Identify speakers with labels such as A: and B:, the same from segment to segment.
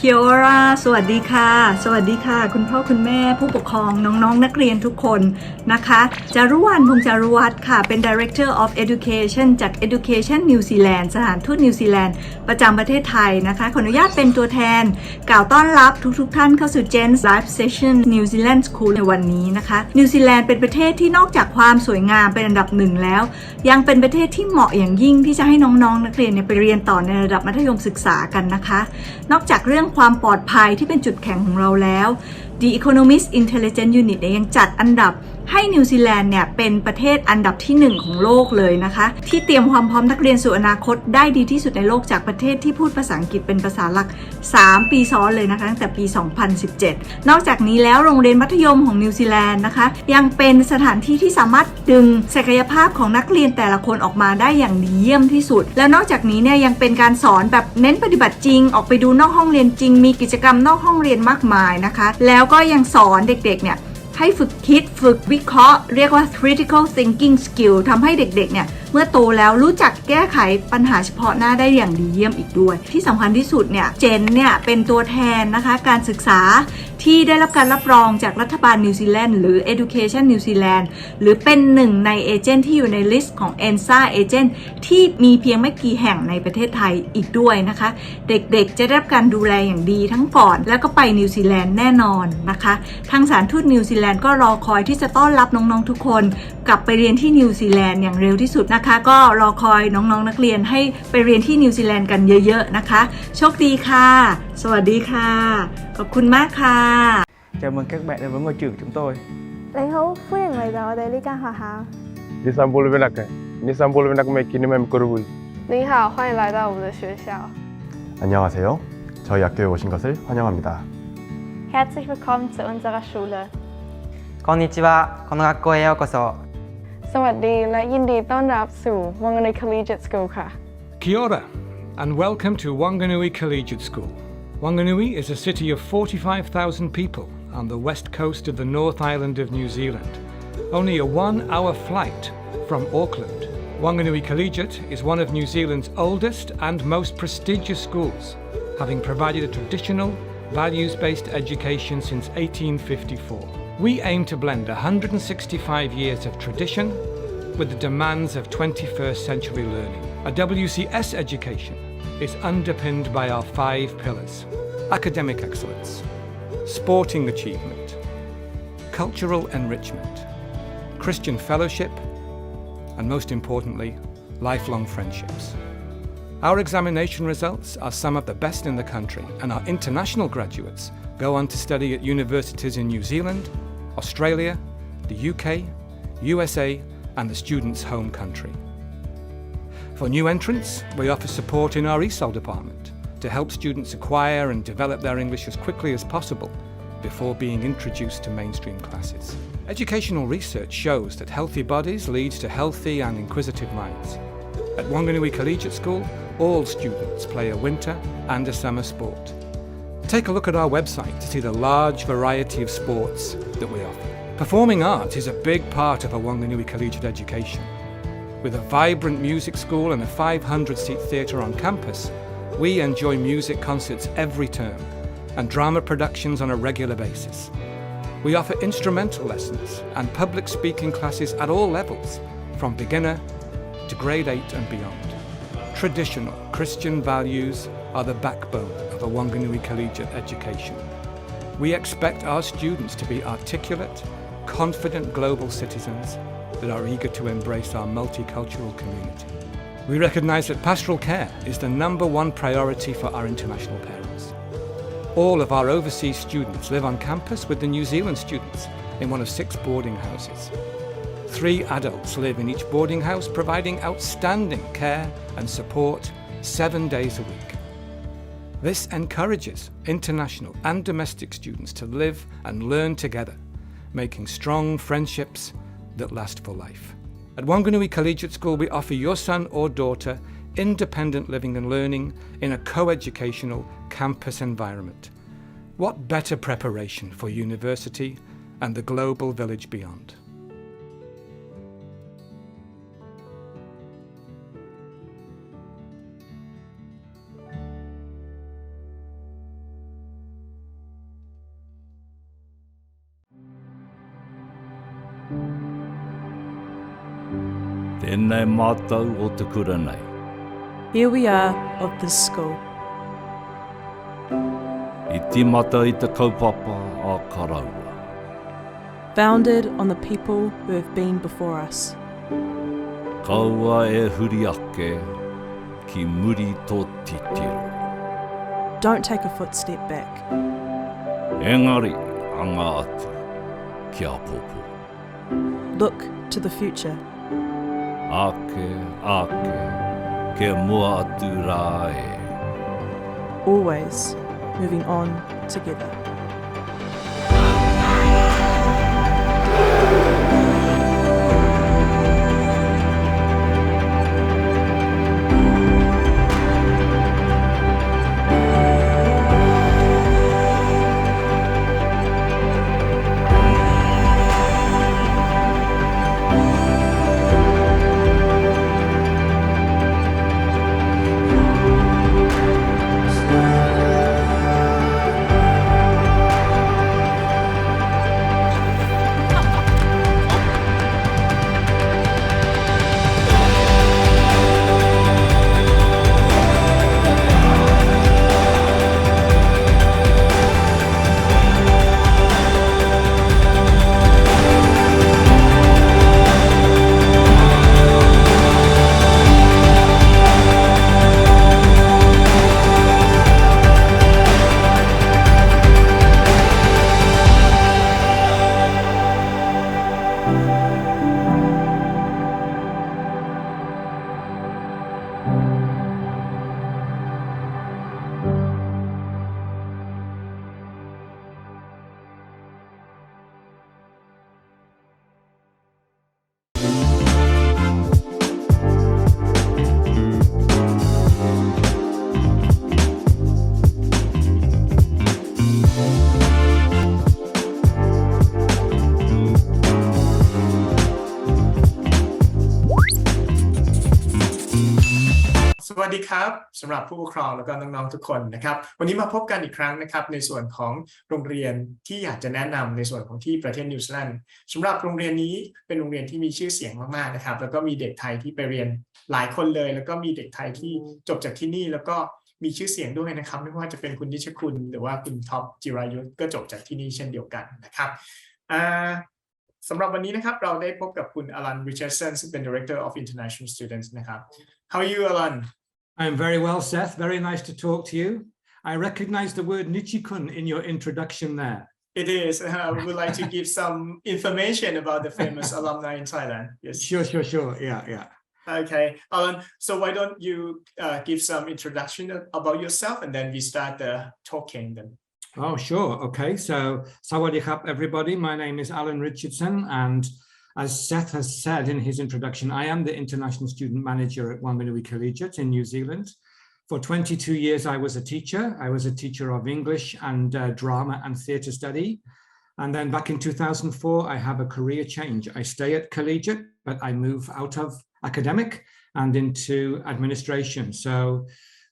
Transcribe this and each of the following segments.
A: คิโอราสวัสดีค่ะสวัสดีค่ะคุณพ่อคุณแม่ผู้ปกครองน้องๆนักเรียนทุกคนนะคะจารุวรรณ พงษ์จารุวัฒน์ค่ะเป็น Director of Education จาก Education New Zealand สถานทูตนิวซีแลนด์ประจำประเทศไทยนะคะขออนุญาตเป็นตัวแทนกล่าวต้อนรับทุกท่านเข้าสู่ Jen's Live Session New Zealand School ในวันนี้นะคะนิวซีแลนด์เป็นประเทศที่นอกจากความสวยงามเป็นอันดับหนึ่งแล้วยังเป็นประเทศที่เหมาะอย่างยิ่งที่จะให้น้องๆนักเรียนไปเรียนต่อในระดับมัธยมศึกษากันนะคะนอกจากเรื่องความปลอดภัยที่เป็นจุดแข็งของเราแล้ว The Economist Intelligence Unit ยังจัดอันดับให้นิวซีแลนด์เนี่ยเป็นประเทศอันดับที่1ของโลกเลยนะคะที่เตรียมความพร้อมนักเรียนสู่อนาคตได้ดีที่สุดในโลกจากประเทศที่พูดภาษาอังกฤษเป็นภาษาหลัก3ปีซ้อนเลยนะคะตั้งแต่ปี 2017 นอกจากนี้แล้วโรงเรียนมัธยมของนิวซีแลนด์นะคะยังเป็นสถานที่ที่สามารถดึงศักยภาพของนักเรียนแต่ละคนออกมาได้อย่างดีเยี่ยมที่สุดแล้วนอกจากนี้เนี่ยยังเป็นการสอนแบบเน้นปฏิบัติจริงออกไปดูนอกห้องเรียนจริงมีกิจกรรมนอกห้องเรียนมากมายนะคะแล้วก็ยังสอนเด็กๆเนี่ยให้ฝึกคิดฝึกวิเคราะห์เรียกว่า critical thinking skill ทำให้เด็กๆเนี่ยเมื่อโตแล้วรู้จักแก้ไขปัญหาเฉพาะหน้าได้อย่างดีเยี่ยมอีกด้วยที่สำคัญที่สุดเนี่ยเจนเนี่ยเป็นตัวแทนนะคะการศึกษาที่ได้รับการรับรองจากรัฐบาลนิวซีแลนด์หรือ Education New Zealand หรือเป็นหนึ่งในเอเจนต์ที่อยู่ในลิสต์ของ ENSA เอเจนต์ที่มีเพียงไม่กี่แห่งในประเทศไทยอีกด้วยนะคะเด็กๆจะได้รับการดูแลอย่างดีทั้งก่อนแล้วก็ไปนิวซีแลนด์แน่นอนนะคะทางสถานทูตนิวซีแลนด์ก็รอคอยที่จะต้อนรับน้องๆทุกคนกลับไปเรียนที่นิวซีแลนด์อย่างเร็วที่สุดนะคะก็รอคอยน้องๆนักเรียนให้ไปเรียนที่นิวซีแลนด์กันเยอะๆนะคะโชคดีค่ะสวัสดีค่ะขอบคุณมากค่ะ
B: Chào mừng các bạn đến với ngôi trường của chúng tôi.
C: 你好，歡迎嚟到我哋呢間學校。
D: Disambul Vinaka, Disambul Vinaka Mekini Memkurul.
C: 你好，歡迎來到我們的學校。
E: 안녕하세요. 저희 학교에 오신 것을 환영합니다.
C: Herzlich willkommen zu unserer Schule。
F: こんにちは。この学校へようこそ。
C: สวัสดีและยินดีต้อนรับสู่ Whanganui Collegiate School ค่ะ
G: Kia ora, and welcome to Whanganui Collegiate School. Wanganui is a city of 45,000 people on the west coast of the North Island of New Zealand, only a 1-hour flight from Auckland. Wanganui Collegiate is one of New Zealand's oldest and most prestigious schools, having provided a traditional, values-based education since 1854. We aim to blend 165 years of tradition with the demands of 21st century learning. A WCS education is underpinned by our 5 pillars: academic excellence, sporting achievement, cultural enrichment, Christian fellowship, and most importantly, lifelong friendships. Our examination results are some of the best in the country, and our international graduates go on to study at universities in New Zealand, Australia, the UK, USA, and the student's home country. For new entrants, we offer support in our ESOL department to help students acquire and develop their English as quickly as possible before being introduced to mainstream classes. Educational research shows that healthy bodies lead to healthy and inquisitive minds. At Whanganui Collegiate School, all students play a winter and a summer sport. Take a look at our website to see the large variety of sports that we offer. Performing arts is a big part of a Whanganui Collegiate education. With a vibrant music school and a 500-seat theatre on campus, we enjoy music concerts every term and drama productions on a regular basis. We offer instrumental lessons and public speaking classes at all levels, from beginner to grade 8 and beyond. Traditional Christian values are the backbone of a Whanganui Collegiate education. We expect our students to be articulate, confident global citizens that are eager to embrace our multicultural community. We recognise that pastoral care is the #1 priority for our international parents. All of our overseas students live on campus with the New Zealand students in one of 6 boarding houses. 3 adults live in each boarding house, providing outstanding care and support 7 days a week. This encourages international and domestic students to live and learn together, making strong friendships that last for life. At Whanganui Collegiate School, we offer your son or daughter independent living and learning in a co-educational campus environment. What better preparation for university and the global village beyond?
H: Tēnei mātou o te kura nei.
I: Here we are of this school.
H: I tīmata i te kaupapa a karaua.
I: Founded on the people who have been before us.
H: Kaua e huri ake ki muri tō titiro.
I: Don't take a footstep back.
H: Engari anga atu kia popo.
I: Look to the future.
H: Ake, ke mua atu rā e.
I: Always moving on together.
J: สวัสดีครับสำหรับผู้ปกครองแล้วก็น้องๆทุกคนนะครับวันนี้มาพบกันอีกครั้งนะครับในส่วนของโรงเรียนที่อยากจะแนะนำในส่วนของที่ประเทศนิวซีแลนด์สำหรับโรงเรียนนี้เป็นโรงเรียนที่มีชื่อเสียงมากๆนะครับแล้วก็มีเด็กไทยที่ไปเรียนหลายคนเลยแล้วก็มีเด็กไทยที่จบจากที่นี่แล้วก็มีชื่อเสียงด้วยนะครับไม่ว่าจะเป็นคุณนิชคุณหรือว่าคุณท็อปจิรายุทธก็จบจากที่นี่เช่นเดียวกันนะครับสำหรับวันนี้นะครับเราได้พบกับคุณอลัน ริชาร์ดสันซึ่งเป็น Director of International Students นะครับ How are you, Alan?
G: I'm very well, Seth. Very nice to talk to you. I recognize the word Nichikun in your introduction there.
J: It is. We would like to give some information about the famous alumni in Thailand. Yes.
G: Sure. Yeah.
J: Okay, Alan. So why don't you give some introduction about yourself, and then we start the talking then.
G: Oh, sure. Okay. So, Sawadee Khap, everybody. My name is Alan Richardson, and as Seth has said in his introduction, I am the International Student Manager at Whanganui Collegiate in New Zealand. For 22 years, I was a teacher. I was a teacher of English and drama and theatre study. And then back in 2004, I have a career change. I stay at Collegiate, but I move out of academic and into administration. So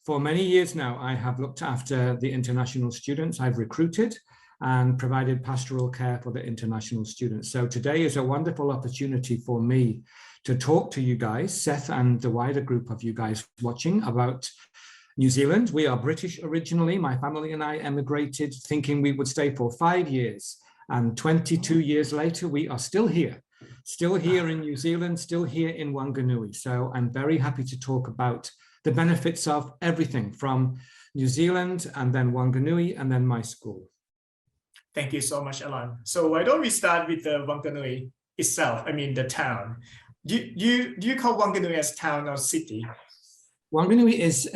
G: for many years now, I have looked after the international students I've recruited and provided pastoral care for the international students. So today is a wonderful opportunity for me to talk to you guys, Seth and the wider group of you guys watching, about New Zealand. We are British originally. My family and I emigrated thinking we would stay for 5 years. And 22 years later, we are still here in New Zealand, still here in Whanganui. So I'm very happy to talk about the benefits of everything from New Zealand and then Whanganui and then my school.
J: Thank you so much, Alan. So why don't we start with the Whanganui itself? I mean, the town. Do you call Whanganui as town or city?
G: Whanganui is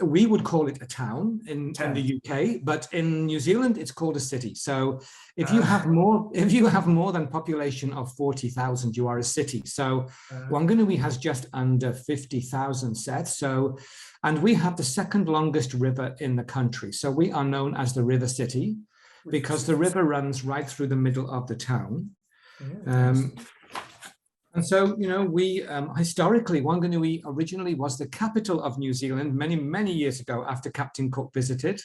G: we would call it a town in the UK, but in New Zealand it's called a city. So if you have more than population of 40,000, you are a city. So Whanganui has just under 50,000 sets. So, and we have the second longest river in the country. So we are known as the River City because the river runs right through the middle of the town. And so, you know, we historically, Whanganui originally was the capital of New Zealand many years ago after Captain Cook visited.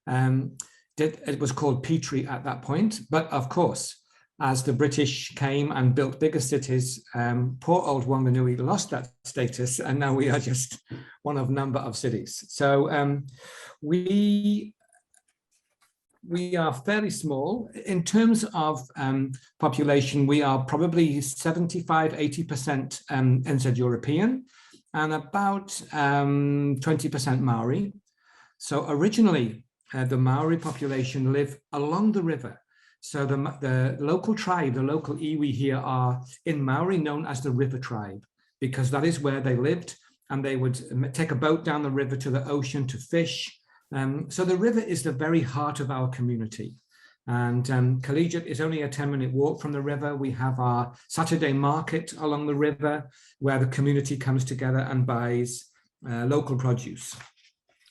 G: It was called Petrie at that point. But of course, as the British came and built bigger cities, poor old Whanganui lost that status, and now we are just one of a number of cities. So we are fairly small. In terms of population, we are probably 75–80% NZ European and about 20% Maori. So originally, the Maori population live along the river. So the local tribe, the local iwi here are in Maori known as the river tribe, because that is where they lived, and they would take a boat down the river to the ocean to fish. So the river is the very heart of our community. And Collegiate is only a 10-minute walk from the river. We have our Saturday market along the river where the community comes together and buys local produce.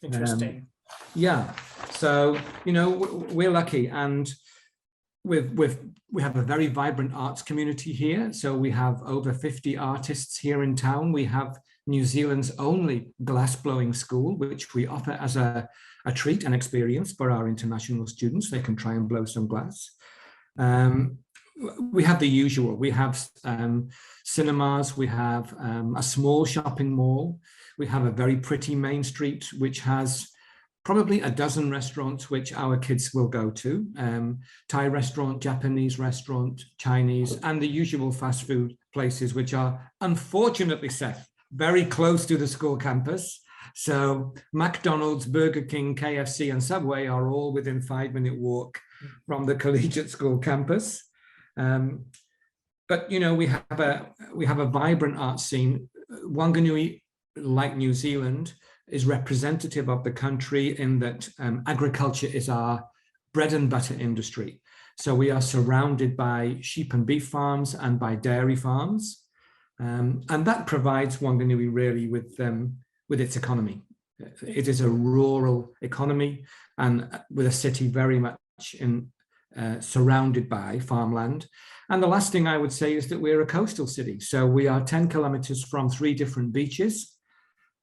J: Interesting.
G: Yeah, so, you know, we're lucky, and we have a very vibrant arts community here. So we have over 50 artists here in town. We have New Zealand's only glass-blowing school, which we offer as a treat and experience for our international students. They can try and blow some glass. We have the usual. We have cinemas. We have a small shopping mall. We have a very pretty main street, which has probably a dozen restaurants which our kids will go to. Thai restaurant, Japanese restaurant, Chinese, and the usual fast food places, which are unfortunately set very close to the school campus. So McDonald's, Burger King, KFC, and Subway are all within 5-minute walk from the Collegiate School campus. But you know, we have a vibrant art scene. Whanganui, like New Zealand, is representative of the country in that agriculture is our bread and butter industry. So we are surrounded by sheep and beef farms and by dairy farms. And that provides Whanganui really with its economy. It is a rural economy, and with a city very much surrounded by farmland. And the last thing I would say is that we're a coastal city. So we are 10 kilometers from 3 different beaches.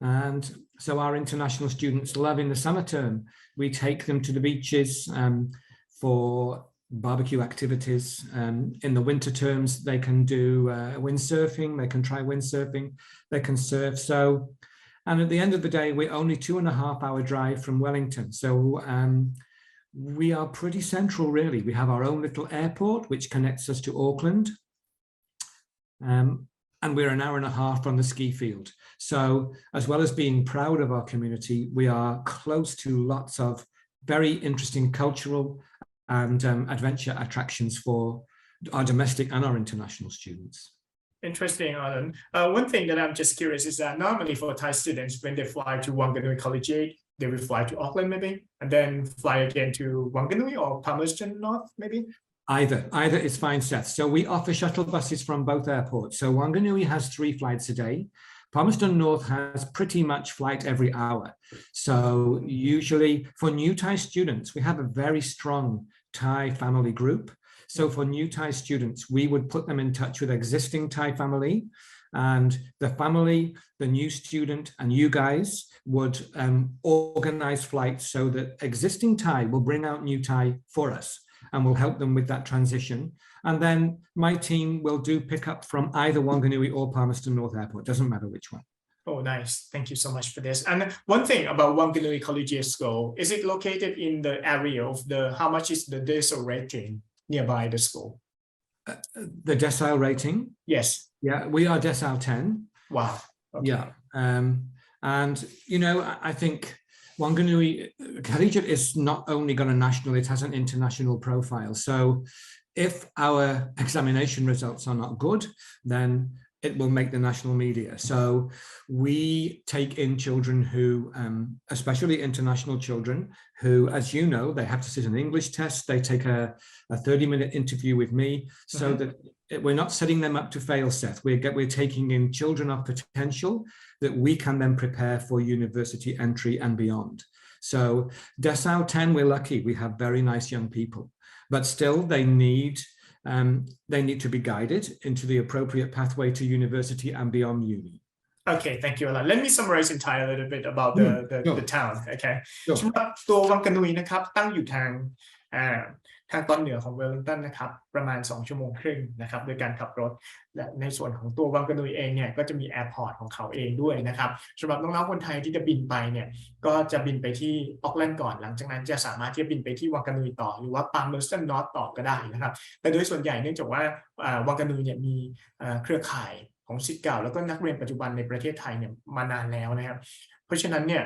G: And so our international students love in the summer term. We take them to the beaches for barbecue activities. In the winter terms, they can do windsurfing. They can try windsurfing. They can surf. So, and at the end of the day, we're only 2.5-hour drive from Wellington. So we are pretty central, really. We have our own little airport, which connects us to Auckland. And we're 1.5 hours from the ski field. So as well as being proud of our community, we are close to lots of very interesting cultural and adventure attractions for our domestic and our international students.
J: Interesting, Alan. One thing that I'm just curious is that normally for Thai students, when they fly to Whanganui Collegiate, they will fly to Auckland maybe, and then fly again to Whanganui or Palmerston North maybe?
G: Either is fine, Seth. So we offer shuttle buses from both airports. So Whanganui has 3 flights a day. Palmerston North has pretty much flight every hour. So usually for new Thai students, we have a very strong Thai family group. So for new Thai students, we would put them in touch with existing Thai family, and the family, the new student, and you guys would organize flights so that existing Thai will bring out new Thai for us, and we'll help them with that transition. And then my team will do pickup from either Whanganui or Palmerston North Airport. Doesn't matter which one.
J: Oh, nice. Thank you so much for this. And one thing about Whanganui Collegiate School, is it located in the area of how much is the decile rating nearby the school?
G: The decile rating?
J: Yes.
G: Yeah, we are decile 10.
J: Wow. Okay.
G: Yeah. And, you know, I think Whanganui Collegiate is not only got a national, it has an international profile. So if our examination results are not good, then it will make the national media. So we take in children who, especially international children, who, as you know, they have to sit an English test. They take a 30-minute interview with me, so that we're not setting them up to fail, Seth. We're taking in children of potential that we can then prepare for university entry and beyond. So decile 10, we're lucky. We have very nice young people, but still they need to be guided into the appropriate pathway to university and beyond uni.
J: Okay, thank you, Alan. Let me summarize in Thai a little bit about the town. Okay.
G: Sure.
J: สำหรับตัววังกะนุยนะครับตั้งอยู่ทาง ทางตอนเหนือของเวลลิงตันนะครับประมาณ2 ชั่วโมงครึ่งนะครับโดยการขับรถและในส่วนของตัววังกะนุยเองเนี่ยก็จะมีแอร์พอร์ตของเขาเองด้วยนะครับสำหรับน้องๆคนไทยที่จะบินไปเนี่ยก็จะบินไปที่ออกแลนด์ก่อนหลังจากนั้นจะสามารถที่จะบินไปที่วังกะนุยต่อหรือว่าปาล์มเมอร์สันนอร์ทต่อก็ได้นะครับแต่โดยส่วนใหญ่เนื่องจากว่าวังกะนุยเนี่ยมีเครือข่ายของศิษย์เก่าแล้วก็นักเรียนปัจจุบันในประเทศไทยเนี่ยมานานแล้วนะครับเพราะฉะนั้นเนี่ย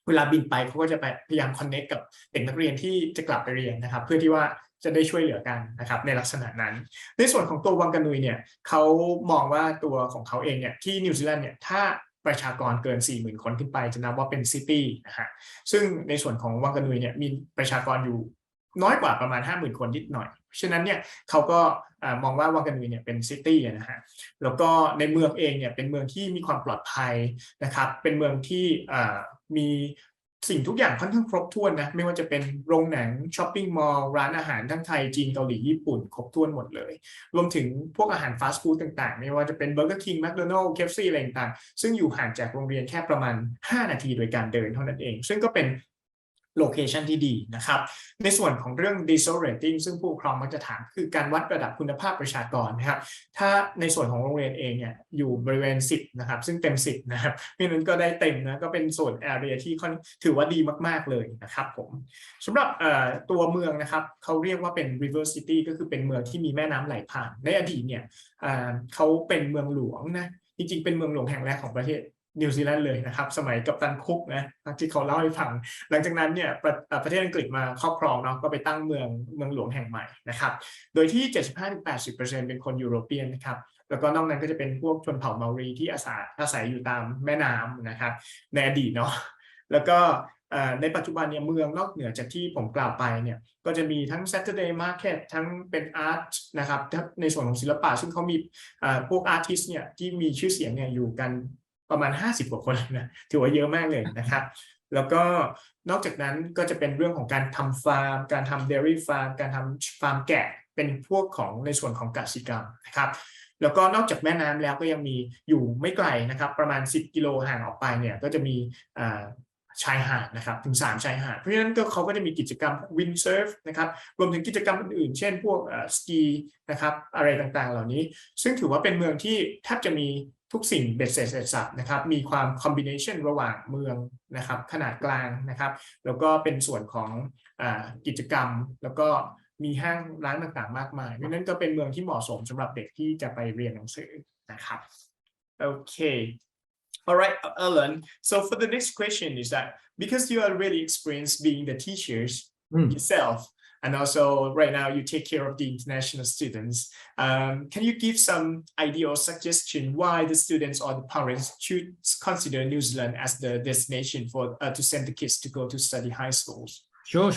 J: เวลาบินไปเขาก็จะพยายามคอนเนคกับเด็กนักเรียนที่จะกลับไปเรียนนะครับเพื่อที่ว่าจะได้ช่วยเหลือกันนะครับในลักษณะนั้นในส่วนของตัววังกะนุยเนี่ยเขามองว่าตัวของเขาเองเนี่ยที่นิวซีแลนด์เนี่ยถ้าประชากรเกิน 40,000 คนขึ้นไปจะนับว่าเป็นซิตี้นะฮะซึ่งในส่วนของวังกะนุยเนี่ยมีประชากรอยู่น้อยกว่าประมาณ 50,000 คนนิดหน่อยฉะนั้นเนี่ยเขาก็มองว่าวังกะนุยเนี่ยเป็นซิตี้นะฮะแล้วก็ในเมืองเองเนี่ยเป็นเมืองที่มีความปลอดภัยนะครับเป็นเมืองที่มีสิ่งทุกอย่างค่อนข้างครบถ้วนนะไม่ว่าจะเป็นโรงหนังช้อปปิ้งมอลล์ร้านอาหารทั้งไทยจีนเกาหลีญี่ปุ่นครบถ้วนหมดเลยรวมถึงพวกอาหารฟาสต์ฟู้ดต่างๆไม่ว่าจะเป็นเบอร์เกอร์คิงแมคโดนัลด์ KFC อะไรต่างๆซึ่งอยู่ห่างจากโรงเรียนแค่ประมาณ5 นาทีโดยการเดินเท่านั้นเองซึ่งก็เป็นโลเคชันที่ดีนะครับในส่วนของเรื่อง Diesel Rating ซึ่งผู้ปกครองมักจะถามคือการวัดระดับคุณภาพประชากรนะครับถ้าในส่วนของโรงเรียนเองเนี่ยอยู่บริเวณ10นะครับซึ่งเต็ม10นะครับเพราะนั้นก็ได้เต็มนะก็เป็นส่วน area ที่ถือว่าดีมากๆเลยนะครับผมสำหรับตัวเมืองนะครับเขาเรียกว่าเป็น River City ก็คือเป็นเมืองที่มีแม่น้ำไหลผ่านในอดีตเนี่ยเขาเป็นเมืองหลวงนะจริงๆเป็นเมืองหลวงแห่งแรกของประเทศนิวซีแลนด์เลยนะครับสมัยกัปตันคุกนะที่เขาเล่าให้ฟังหลังจากนั้นเนี่ยประเทศอังกฤษมาครอบครองเนาะก็ไปตั้งเมืองหลวงแห่งใหม่นะครับโดยที่ 75-80% เป็นคนยุโรเปียนนะครับแล้วก็นอกนั้นก็จะเป็นพวกชนเผ่าเมารีที่อาศัยอยู่ตามแม่น้ำนะครับในอดีตเนาะแล้วก็ในปัจจุบันเนี่ยเมืองนอกเหนือจากที่ผมกล่าวไปเนี่ยก็จะมีทั้ง Saturday Market ทั้งเป็นอาร์ตนะครับในส่วนของศิลปะซึ่งเขามีพวกอาร์ติสต์เนี่ยที่มีชื่อเสียงเนี่ยอยู่กันประมาณ50 กว่าคนนะถือว่าเยอะมากเลยนะครับแล้วก็นอกจากนั้นก็จะเป็นเรื่องของการทำฟาร์มการทำ dairy farm การทำฟาร์มแกะเป็นพวกของในส่วนของกสิกรรมนะครับแล้วก็นอกจากแม่น้ำแล้วก็ยังมีอยู่ไม่ไกลนะครับประมาณ10 กิโลห่างออกไปเนี่ยก็จะมีชายหาดนะครับถึง3 ชายหาดเพราะฉะนั้นเขาก็จะมีกิจกรรมวินเซิร์ฟนะครับรวมถึงกิจกรรมอื่นๆเช่นพวกสกีนะครับอะไรต่างๆเหล่านี้ซึ่งถือว่าเป็นเมืองที่แทบจะมีทุกสิ่งเบ็ดเสร็จเสร็จสับนะครับมีความคอมบิเนชันระหว่างเมืองนะครับขนาดกลางนะครับแล้วก็เป็นส่วนของกิจกรรมแล้วก็มีห้างร้านต่างๆมากมายเพราะนั้นก็เป็นเมืองที่เหมาะสมสำหรับเด็กที่จะไปเรียนหนังสือนะครับโอเค Alright, Alan. So for the next question is that because you are really experienced being the teachers yourself, and also right now you take care of the international students, can you give some idea or suggestion why the students or the parents should consider New Zealand as the destination for to send the kids to go to study high schools?
G: Sure.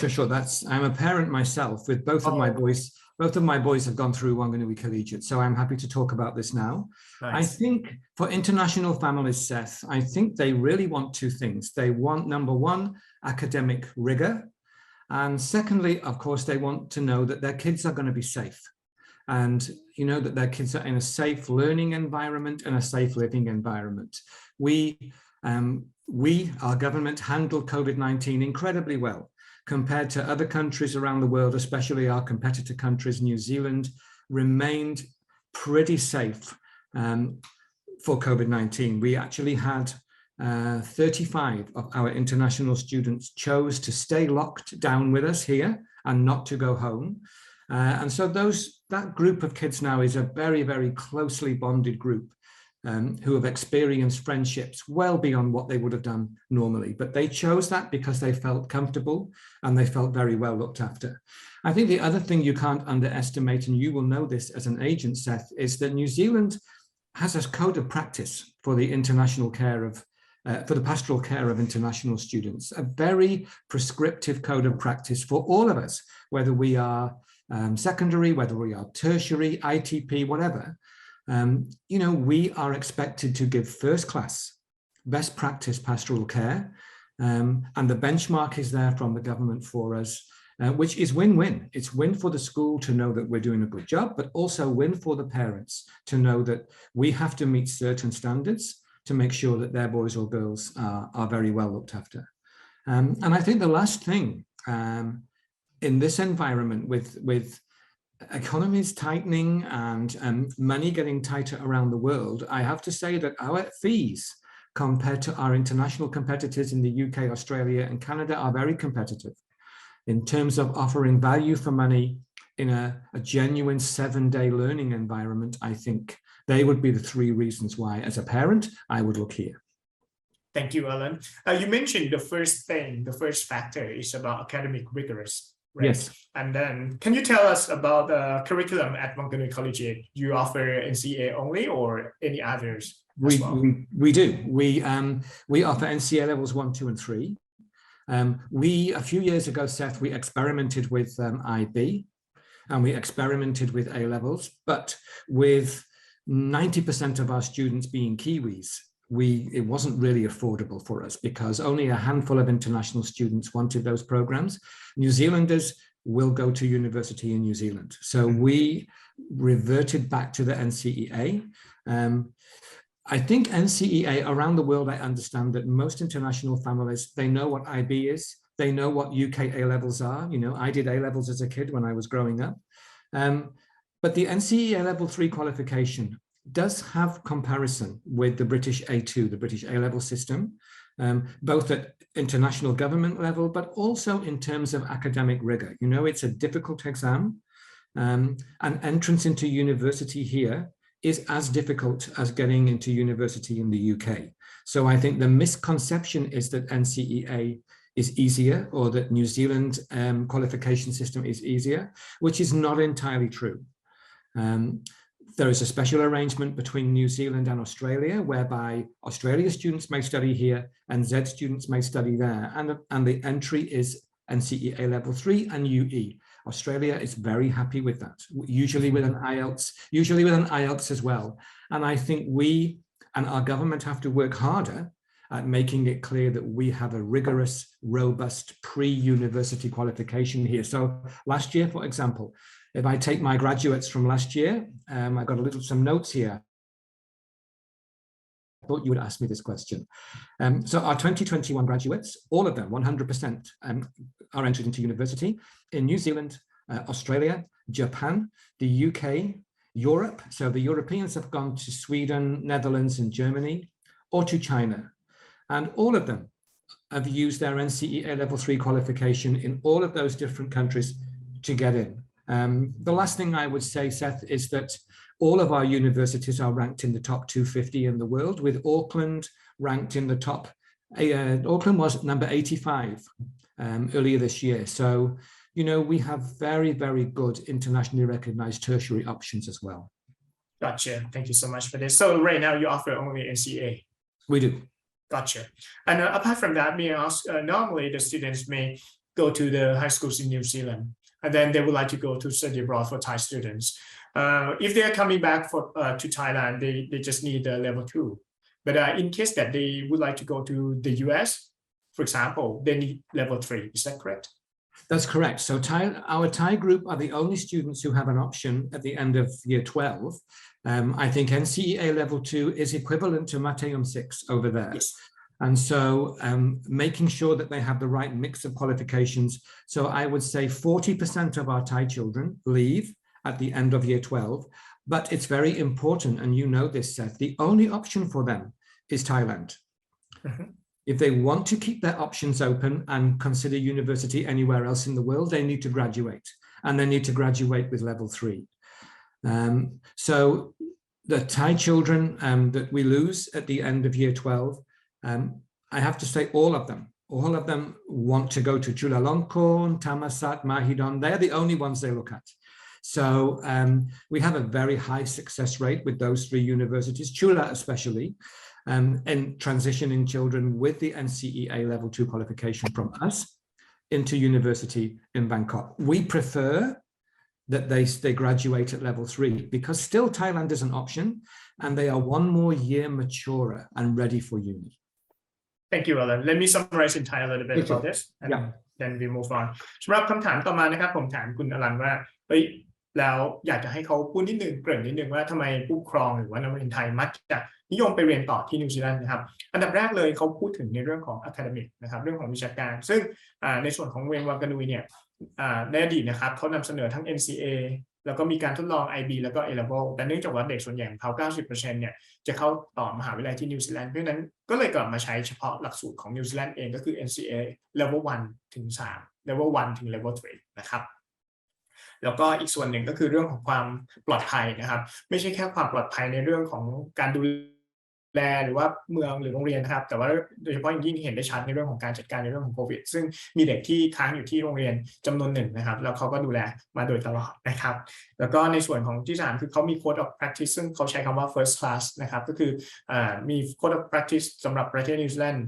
G: I'm a parent myself with both of my boys. Both of my boys have gone through Whanganui Collegiate, so I'm happy to talk about this now. Nice. I think for international families, Seth, I think they really want two things. They want, number one, academic rigor. And secondly, of course, they want to know that their kids are going to be safe. And you know that their kids are in a safe learning environment and a safe living environment. Our government handled COVID-19 incredibly well. Compared to other countries around the world, especially our competitor countries, New Zealand remained pretty safe for COVID-19. We actually had 35 of our international students chose to stay locked down with us here and not to go home. And so that group of kids now is a very, very closely bonded group who have experienced friendships well beyond what they would have done normally. But they chose that because they felt comfortable and they felt very well looked after. I think the other thing you can't underestimate, and you will know this as an agent, Seth, is that New Zealand has a code of practice for the international care of, for the pastoral care of international students, a very prescriptive code of practice for all of us, whether we are secondary, whether we are tertiary, ITP, whatever. We are expected to give first class, best practice pastoral care, and the benchmark is there from the government for us, which is win-win. It's win for the school to know that we're doing a good job, but also win for the parents to know that we have to meet certain standards to make sure that their boys or girls are very well looked after. And I think the last thing in this environment with economies tightening and money getting tighter around the world, I have to say that our fees compared to our international competitors in the UK, Australia, and Canada are very competitive in terms of offering value for money in a genuine 7-day learning environment. I think they would be the 3 reasons why, as a parent, I would look here.
J: Thank you, Alan. You mentioned the first factor is about academic rigorous, right?
G: Yes.
J: And then can you tell us about the curriculum at Whanganui Collegiate? You offer NCA only or any others?
G: We do. We offer NCA levels 1, 2, and 3. A few years ago, Seth, we experimented with IB and we experimented with A levels, but with 90% of our students being Kiwis, it wasn't really affordable for us because only a handful of international students wanted those programs. New Zealanders will go to university in New Zealand. So we reverted back to the NCEA. I think NCEA around the world, I understand that most international families, they know what IB is. They know what UK A levels are. You know, I did A levels as a kid when I was growing up. But the NCEA level 3 qualification does have comparison with the British A2, the British A-level system, both at international government level, but also in terms of academic rigor. You know, it's a difficult exam. An entrance into university here is as difficult as getting into university in the UK. So I think the misconception is that NCEA is easier or that New Zealand qualification system is easier, which is not entirely true. There is a special arrangement between New Zealand and Australia, whereby Australia students may study here and Z students may study there. And the entry is NCEA level 3 and UE. Australia is very happy with that, usually with an IELTS as well. And I think we and our government have to work harder at making it clear that we have a rigorous, robust pre-university qualification here. So last year, for example, if I take my graduates from last year, I got some notes here. I thought you would ask me this question. So our 2021 graduates, all of them, 100%, are entered into university in New Zealand, Australia, Japan, the UK, Europe. So the Europeans have gone to Sweden, Netherlands, and Germany, or to China. And all of them have used their NCEA level 3 qualification in all of those different countries to get in. The last thing I would say, Seth, is that all of our universities are ranked in the top 250 in the world, with Auckland ranked in the top. Auckland was number 85 earlier this year. So, you know, we have very, very good internationally recognized tertiary options as well.
J: Gotcha. Thank you so much for this. So right now you offer only NCA.
G: We do.
J: Gotcha. And apart from that, may I ask, normally the students may go to the high schools in New Zealand, and then they would like to go to study abroad for Thai students. If they are coming back to Thailand, they just need a level 2. But in case that they would like to go to the US, for example, they need level 3. Is that correct?
G: That's correct. So our Thai group are the only students who have an option at the end of year 12. I think NCEA level 2 is equivalent to Mateum 6 over there.
J: Yes.
G: And so making sure that they have the right mix of qualifications. So I would say 40% of our Thai children leave at the end of year 12, but it's very important, and you know this, Seth, the only option for them is Thailand.
J: Mm-hmm.
G: If they want to keep their options open and consider university anywhere else in the world, they need to graduate, and they need to graduate with level 3. So the Thai children that we lose at the end of year 12, I have to say all of them want to go to Chulalongkorn, Thammasat, Mahidol. They're the only ones they look at. So we have a very high success rate with those 3 universities, Chula especially, in transitioning children with the NCEA level 2 qualification from us into university in Bangkok. We prefer that they graduate at level 3 because still Thailand is an option and they are 1 more year maturer and ready for uni.
J: Thank you, Alan. Let me summarize in Thai a little bit about this, and then we move on. สำหรับคำถามต่อมานะครับผมถามคุณอลันว่า แล้วอยากจะให้เขาพูดนิดนึงเกริ่นนิดนึงว่าทำไมผู้ปกครองหรือว่านักเรียนไทยมักจะนิยมไปเรียนต่อที่นิวซีแลนด์นะครับอันดับแรกเลยเขาพูดถึงในเรื่องของ academic นะครับเรื่องของวิชาการซึ่งในส่วนของโรงเรียนวากานุยเนี่ยในอดีตนะครับเขานำเสนอทั้ง NCA แล้วก็มีการทดลอง IB แล้วก็ A-level แต่เนื่องจากว่าเด็กส่วนใหญ่ของเขา 90% เนี่ยจะเข้าต่อมหาวิทยาลัยที่นิวซีแลนด์เพราะฉะนั้นก็เลยกลับมาใช้เฉพาะหลักสูตรของนิวซีแลนด์เองก็คือ NCA level 1 ถึง 3 level 1 ถึง level 3 นะครับแล้วก็อีกส่วนหนึ่งก็คือเรื่องของความปลอดภัยนะครับไม่ใช่แค่ความปลอดภัยในเรื่องของการดูแลหรือว่าเมืองหรือโรงเรียนนะครับแต่ว่าโดยเฉพาะอย่างยิ่งเห็นได้ชัดในเรื่องของการจัดการในเรื่องของโควิดซึ่งมีเด็กที่ค้างอยู่ที่โรงเรียนจำนวนหนึ่งนะครับแล้วเขาก็ดูแลมาโดยตลอดนะครับแล้วก็ในส่วนของที่3คือเขามี Code of Practice ซึ่งเขาใช้คำว่า first class นะครับก็คือมี Code of Practice สำหรับประเทศนิวซีแลนด์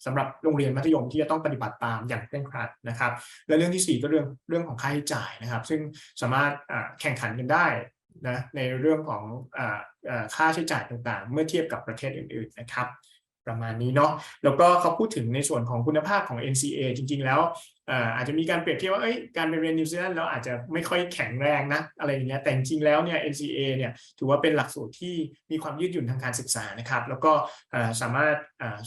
J: สำหรับโรงเรียนมัธยมที่จะต้องปฏิบัติตามอย่างเคร่งครัดนะครับและเรื่องที่4ก็เรื่องของค่าใช้จ่ายนะครับซึ่งสามารถแข่งขันกันได้นะในเรื่องของค่าใช้จ่ายต่างๆเมื่อเทียบกับประเทศอื่นๆนะครับประมาณนี้เนาะแล้วก็เขาพูดถึงในส่วนของคุณภาพของ NCA จริงๆแล้วอาจจะมีการเปรียบเทียบว่าการไปเรียนนิวซีแลนด์เราอาจจะไม่ค่อยแข็งแรงนะอะไรอย่างเงี้ยแต่จริงๆแล้วเนี่ย NCA เนี่ยถือว่าเป็นหลักสูตรที่มีความยืดหยุ่นทางการศึกษานะครับแล้วก็สามารถ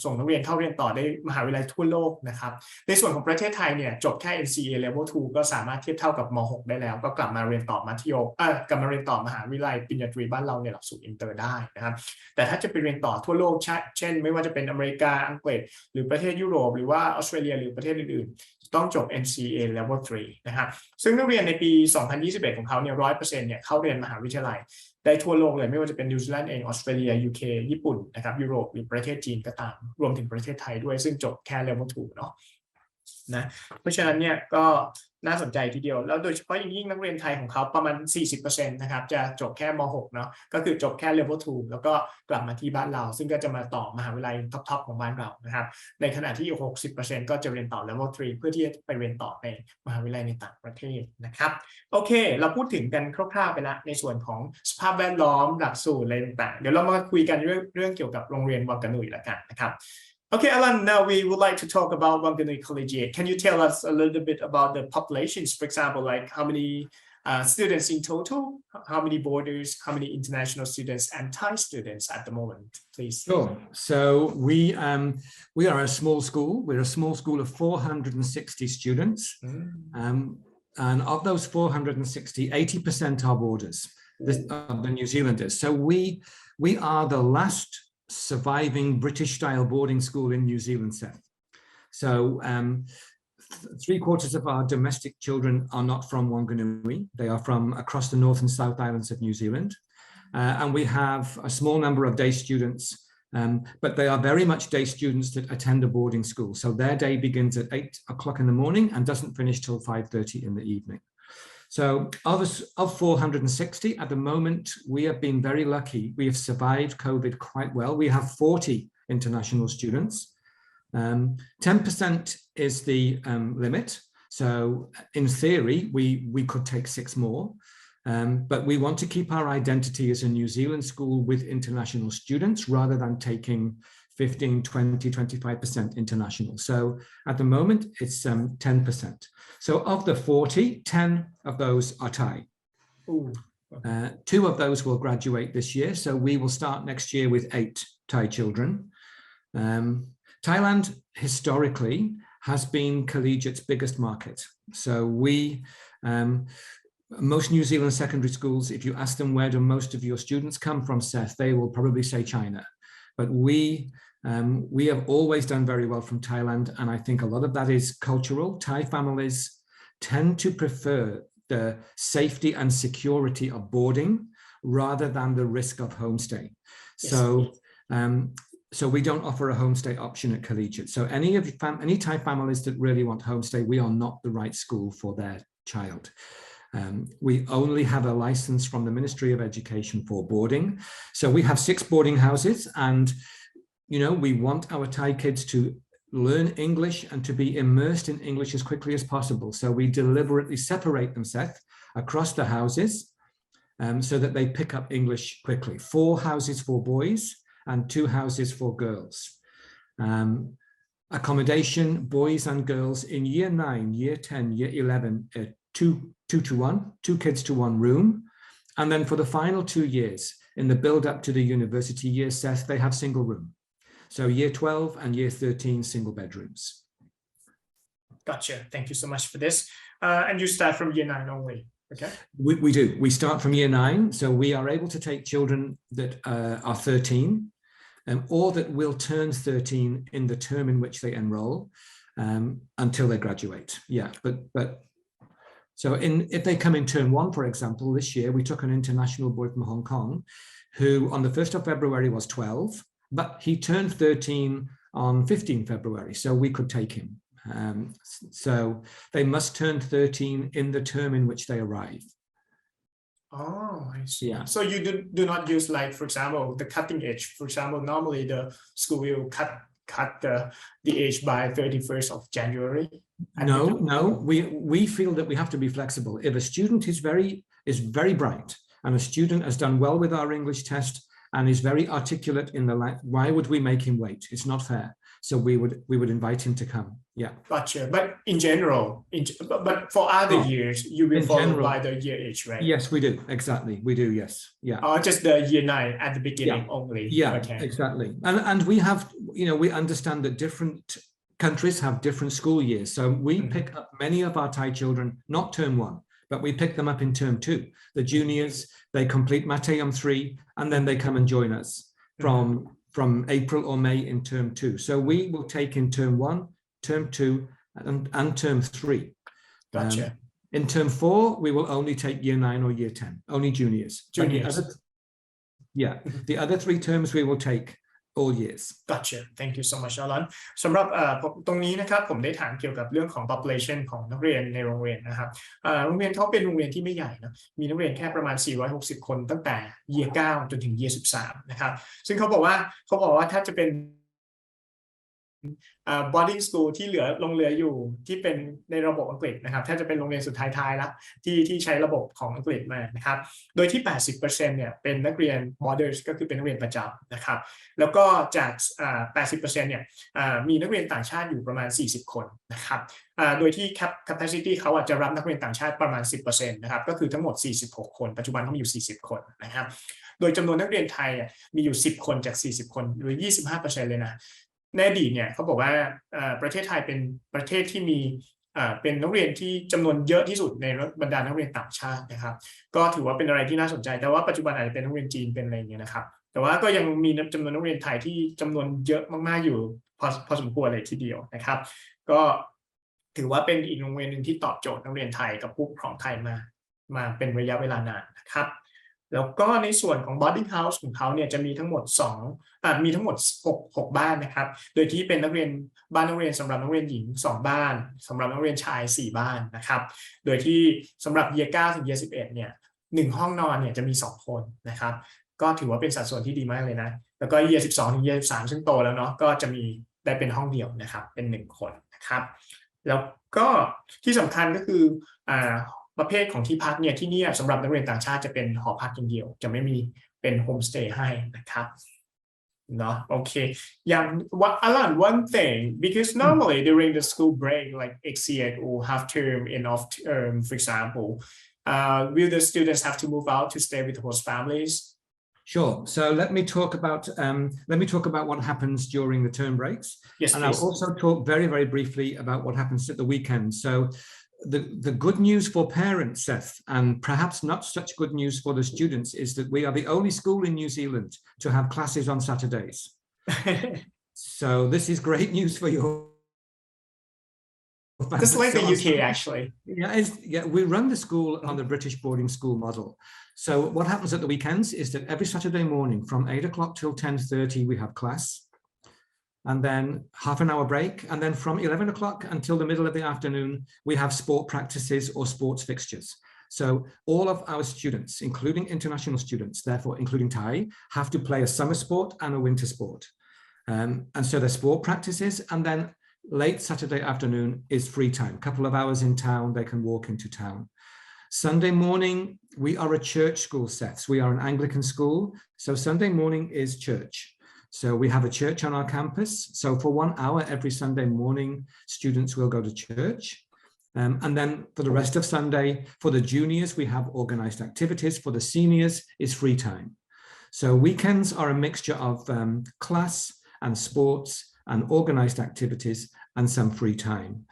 J: ส่งนักเรียนเข้าเรียนต่อได้มหาวิทยาลัยทั่วโลกนะครับในส่วนของประเทศไทยเนี่ยจบแค่ NCA level 2 ก็สามารถเทียบเท่ากับม.6 ได้แล้วก็กลับมาเรียนต่อมัธยมกลับมาเรียนต่อมหาวิทยาลัยปริญญาตรีบ้านเราในหลักสูตรอินเตอร์ได้นะครับแต่ถ้าจะไปเรียนต่อทั่วโลกเช่นไม่ว่าจะเป็นอเมริกาอังกฤษหรือประเทศยุโรปหรือว่าออสเตรเลียหรือประเทศอื่นๆต้องจบ NCA level 3 นะครับซึ่งนักเรียนในปี 2021 ของเขาเนี่ย 100% เนี่ยเข้าเรียนมหาวิทยาลัยได้ทั่วโลกเลยไม่ว่าจะเป็นนิวซีแลนด์เองออสเตรเลีย UK ญี่ปุ่นนะครับยุโรปหรือประเทศจีนก็ตามรวมถึงประเทศไทยด้วยซึ่งจบแค่ level 2 เนาะนะเพราะฉะนั้นเนี่ยก็น่าสนใจทีเดียวแล้วโดยเฉพาะอย่างยิ่งนักเรียนไทยของเขาประมาณ 40% นะครับจะจบแค่ม.6 เนาะก็คือจบแค่ level 2 แล้วก็กลับมาที่บ้านเราซึ่งก็จะมาต่อมหาวิทยาลัยท็อปๆของบ้านเรานะครับในขณะที่ 60% ก็จะเรียนต่อ level 3 เพื่อที่จะไปเรียนต่อในมหาวิทยาลัยในต่างประเทศนะครับโอเคเราพูดถึงกันคร่าวๆไปแล้วในส่วนของสภาพแวดล้อมหลักสูตรอะไรต่างๆเดี๋ยวเรามาคุยกันเรื่องเกี่ยวกับโรงเรียนวากานุยละกันนะครับOkay, Alan, now we would like to talk about Whanganui Collegiate. Can you tell us a little bit about the populations, for example, like how many students in total, how many boarders, how many international students and Thai students at the moment, please?
G: Sure. So we are a small school. We're a small school of 460 students. And of those 460, 80% are boarders, the New Zealanders. So we are the last surviving British-style boarding school in New Zealand, Seth. So 3/4 of our domestic children are not from Whanganui. They are from across the North and South Islands of New Zealand. And we have a small number of day students, but they are very much day students that attend a boarding school. So their day begins at 8 o'clock in the morning and doesn't finish till 5:30 in the evening. So of 460 at the moment, we have been very lucky. We have survived COVID quite well. We have 40 international students. 10% is the limit. So in theory, we could take 6 more. But we want to keep our identity as a New Zealand school with international students rather than taking 15, 20, 25% international. So at the moment, it's 10%. So of the 40, 10 of those are Thai. 2 of those will graduate this year. So we will start next year with 8 Thai children. Thailand historically has been collegiate's biggest market. So most New Zealand secondary schools, if you ask them where do most of your students come from, Seth, they will probably say China. But we have always done very well from Thailand, and I think a lot of that is cultural. Thai families tend to prefer the safety and security of boarding rather than the risk of homestay. Yes. So we don't offer a homestay option at Collegiate. So any Thai families that really want homestay, we are not the right school for their child. We only have a license from the Ministry of Education for boarding. So we have 6 boarding houses, and you know, we want our Thai kids to learn English and to be immersed in English as quickly as possible. So we deliberately separate them, Seth, across the houses so that they pick up English quickly. 4 houses for boys and 2 houses for girls. Accommodation, boys and girls in year 9, year 10, year 11, 2 2-to-1, 2 kids to 1 room. And then for the final 2 years, in the build up to the university year set, they have single room. So year 12 and year 13, single bedrooms.
J: Gotcha. Thank you so much for this. And you start from year 9 only. Okay.
G: We do. We start from year 9. So we are able to take children that are 13 or that will turn 13 in the term in which they enroll until they graduate. Yeah. But so if they come in term 1, for example, this year, we took an international boy from Hong Kong who on the 1st of February was 12, but he turned 13 on 15 February. So we could take him. So they must turn 13 in the term in which they arrive.
J: Oh, I see.
G: Yeah.
J: So you do not use, like, for example, the cutting age. For example, normally the school will cut the age by 31st of January.
G: No. We feel that we have to be flexible. If a student is very bright and a student has done well with our English test and is very articulate in the language, why would we make him wait? It's not fair. So we would invite him to come. Yeah.
J: Gotcha. But in general, but for other years, you will follow by the year age, right?
G: Yes, we do. Exactly. We do. Yes. Yeah.
J: Or just the year 9 at the beginning only.
G: Yeah.
J: Okay.
G: Exactly. And we have, we understand that different countries have different school years. So we pick up many of our Thai children, not term 1, but we pick them up in term 2. The juniors, they complete Mateyam 3, and then they come and join us from April or May in term 2. So we will take in term 1, term 2, and term 3.
J: Gotcha.
G: In term 4, we will only take year 9 or year 10, only juniors. The other 3 terms we will take all years.
J: Gotcha. Thank you so much, Alan. สำหรับตรงนี้นะครับผมได้ถามเกี่ยวกับเรื่องของ population ของนักเรียนในโรงเรียนนะครับโรงเรียนเขาเป็นโรงเรียนที่ไม่ใหญ่นะมีนักเรียนแค่ประมาณ460 คนตั้งแต่ year 9 จนถึง year 13 นะครับซึ่งเขาบอกว่าถ้าจะเป็นboarding school ที่ลงเหลืออยู่ที่เป็นในระบบอังกฤษนะครับถ้าจะเป็นโรงเรียนสุดท้ายๆแล้วที่ใช้ระบบของอังกฤษมานะครับโดยที่ 80% เนี่ยเป็นนักเรียน boarders ก็คือเป็นนักเรียนประจำนะครับแล้วก็จาก80% เนี่ยมีนักเรียนต่างชาติอยู่ประมาณ40 คนนะครับโดยที่ capacity เขาอาจจะรับนักเรียนต่างชาติประมาณ 10% นะครับก็คือทั้งหมด46 คนปัจจุบันเขามีอยู่40 คนนะครับโดยจำนวนนักเรียนไทยมีอยู่10 คนจาก40 คนหรือ 25% เลยนะในอดีตเนี่ยเขาบอกว่าประเทศไทยเป็นประเทศที่มีเป็นนักเรียนที่จำนวนเยอะที่สุดในบรรดานักเรียนต่างชาตินะครับก็ถือว่าเป็นอะไรที่น่าสนใจแต่ว่าปัจจุบันอาจจะเป็นนักเรียนจีนเป็นอะไรอย่างเงี้ยนะครับแต่ว่าก็ยังมีจำนวนนักเรียนไทยที่จำนวนเยอะมากๆอยู่พอสมควรเลยทีเดียวนะครับก็ถือว่าเป็นอีกโรงเรียนหนึ่งที่ตอบโจทย์นักเรียนไทยกับผู้ปกครองไทยมาเป็นระยะเวลานานนะครับแล้วก็ในส่วนของ boarding house ของเขาเนี่ยจะมีทั้งหมด6 บ้านนะครับโดยที่เป็นบ้านนักเรียนสำหรับนักเรียนหญิง2 บ้านสำหรับนักเรียนชาย4 บ้านนะครับโดยที่สำหรับ year 9 ถึง year 11 เนี่ย1 ห้องนอนเนี่ยจะมี2 คนนะครับก็ถือว่าเป็นสัดส่วนที่ดีมากเลยนะแล้วก็ year 12 ถึง year 13 ซึ่งโตแล้วเนาะก็จะมีได้เป็นห้องเดียวนะครับเป็น1 คนนะครับแล้วก็ที่สำคัญก็คือประเภทของที่พักเนี่ยที่นี่สำหรับนักเรียนต่างชาติจะเป็นหอพักอย่างเดียวจะไม่มีเป็นโฮมสเตย์ให้นะครับเนาะโอเคอย่างAlan one thing because normally during the school break like exit or half term and off term for example will the students have to move out to stay with host families?
G: Sure. So let me talk about what happens during the term breaks.
J: Yes,
G: and
J: please.
G: I'll also talk very, very briefly about what happens at the weekend. So the good news for parents, Seth, and perhaps not such good news for the students, is that we are the only school in New Zealand to have classes on Saturdays. So this is great news for your
J: just like the UK actually.
G: Yeah, we run the school on the British boarding school model. So what happens at the weekends is that every Saturday morning from 8 o'clock till 10:30 we have class, and then half an hour break, and then from 11 o'clock until the middle of the afternoon we have sport practices or sports fixtures. So all of our students, including international students, therefore including Thai, have to play a summer sport and a winter sport. And so the sport practices, and then late Saturday afternoon is free time, a couple of hours in town, they can walk into town. Sunday morning, we are a church school, Seth. We are an Anglican school, so Sunday morning is church. So we have a church on our campus. So for 1 hour every Sunday morning, students will go to church. And then for the rest of Sunday, for the juniors, we have organized activities. For the seniors, it's free time. So weekends are a mixture of class and sports and organized activities and some free time.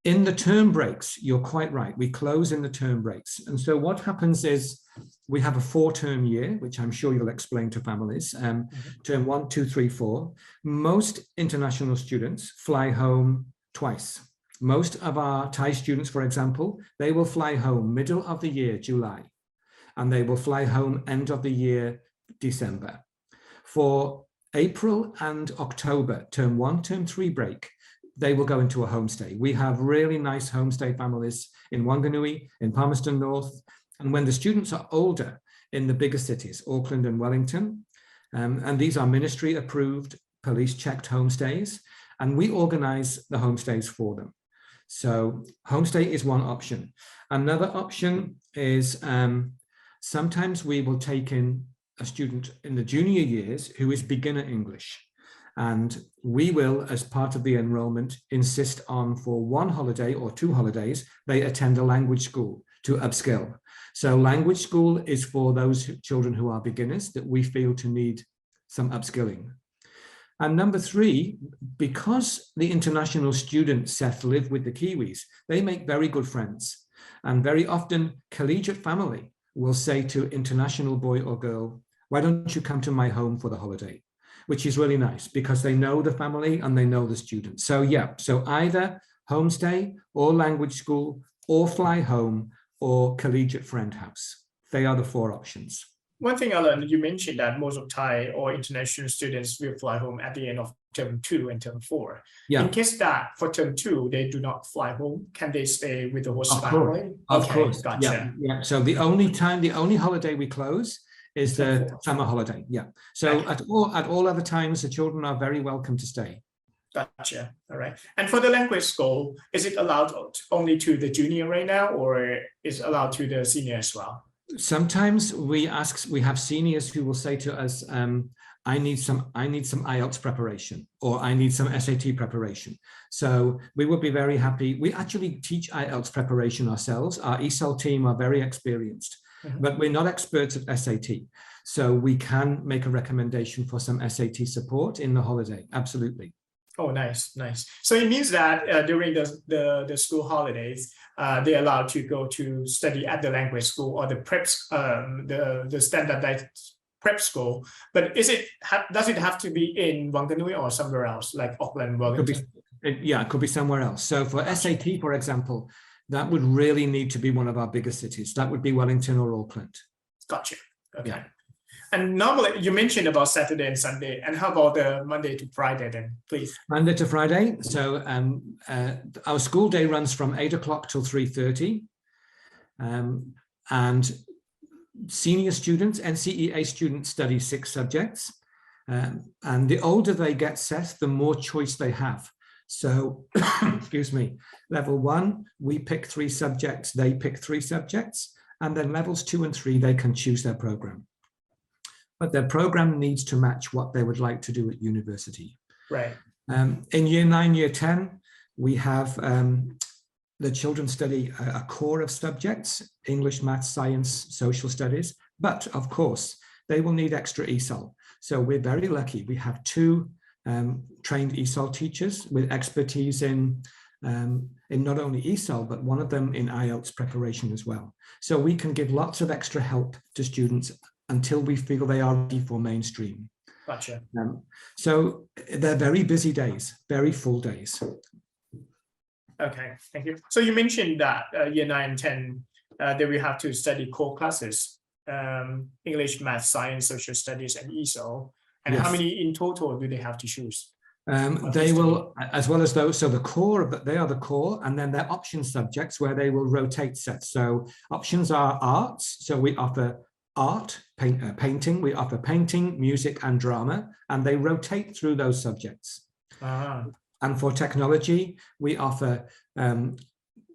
G: In the term breaks, you're quite right. We close in the term breaks. And so what happens is we have a 4-term year, which I'm sure you'll explain to families. Term 1, 2, 3, 4. Most international students fly home twice. Most of our Thai students, for example, they will fly home middle of the year, July, and they will fly home end of the year, December. For April and October, term 1, term 3 break, they will go into a homestay. We have really nice homestay families in Whanganui, in Palmerston North, and when the students are older in the bigger cities, Auckland and Wellington, and these are ministry approved, police checked homestays, and we organize the homestays for them. So homestay is one option. Another option is sometimes we will take in a student in the junior years who is beginner English. And we will, as part of the enrollment, insist on for 1 holiday or 2 holidays, they attend a language school to upskill. So language school is for those children who are beginners that we feel to need some upskilling. And number 3, because the international student set live with the Kiwis, they make very good friends. And very often collegiate family will say to international boy or girl, why don't you come to my home for the holiday? Which is really nice because they know the family and they know the students. So yeah, so either homestay or language school or fly home or collegiate friend house. They are the 4 options.
J: One thing, Alan, you mentioned that most of Thai or international students will fly home at the end of term 2 and term 4.
G: Yeah.
J: In case that for term 2, they do not fly home, can they stay with the host
G: Of
J: family?
G: course. Of course.
J: Gotcha.
G: Yeah. So the only holiday we close is the summer holiday. Yeah. So at all other times, the children are very welcome to stay.
J: Gotcha. All right. And for the language school, is it allowed only to the junior right now, or is it allowed to the senior as well?
G: Sometimes we have seniors who will say to us, I need some IELTS preparation, or I need some SAT preparation. So we would be very happy. We actually teach IELTS preparation ourselves. Our ESOL team are very experienced, but we're not experts at SAT. So we can make a recommendation for some SAT support in the holiday. Absolutely.
J: Oh, nice. So it means that during the school holidays, they're allowed to go to study at the language school or the prep, the standardized prep school. But does it have to be in Whanganui or somewhere else, like Auckland, Wellington?
G: It could be somewhere else. So for SAT, for example, that would really need to be one of our bigger cities. That would be Wellington or Auckland. Gotcha.
J: Okay.
G: Yeah.
J: And normally you mentioned about Saturday and Sunday, and how about the Monday to Friday then, please?
G: Monday to Friday. So our school day runs from 8 o'clock till 3:30. And senior students, NCEA students, study 6 subjects. And the older they get set, the more choice they have. So, excuse me, level 1, we pick 3 subjects, they pick 3 subjects, and then levels 2 and 3, they can choose their program. But their program needs to match what they would like to do at university.
J: Right.
G: In year 9, year 10, we have the children study a core of subjects, English, maths, science, social studies, but of course, they will need extra ESOL. So we're very lucky. We have 2 trained ESOL teachers with expertise in not only ESOL, but one of them in IELTS preparation as well. So we can give lots of extra help to students until we feel they are ready for mainstream.
J: Gotcha.
G: So they're very busy days, very full days.
J: Okay, thank you. So you mentioned that year 9 and 10, they will have to study core classes, English, math, science, social studies, and ESOL. And
G: Yes.
J: how many in total do they have to choose?
G: They will, as well as those, so the core, they are the core, and then they're option subjects where they will rotate sets. So options are arts, so we offer art, painting, we offer painting, music, and drama, and they rotate through those subjects. And for technology, we offer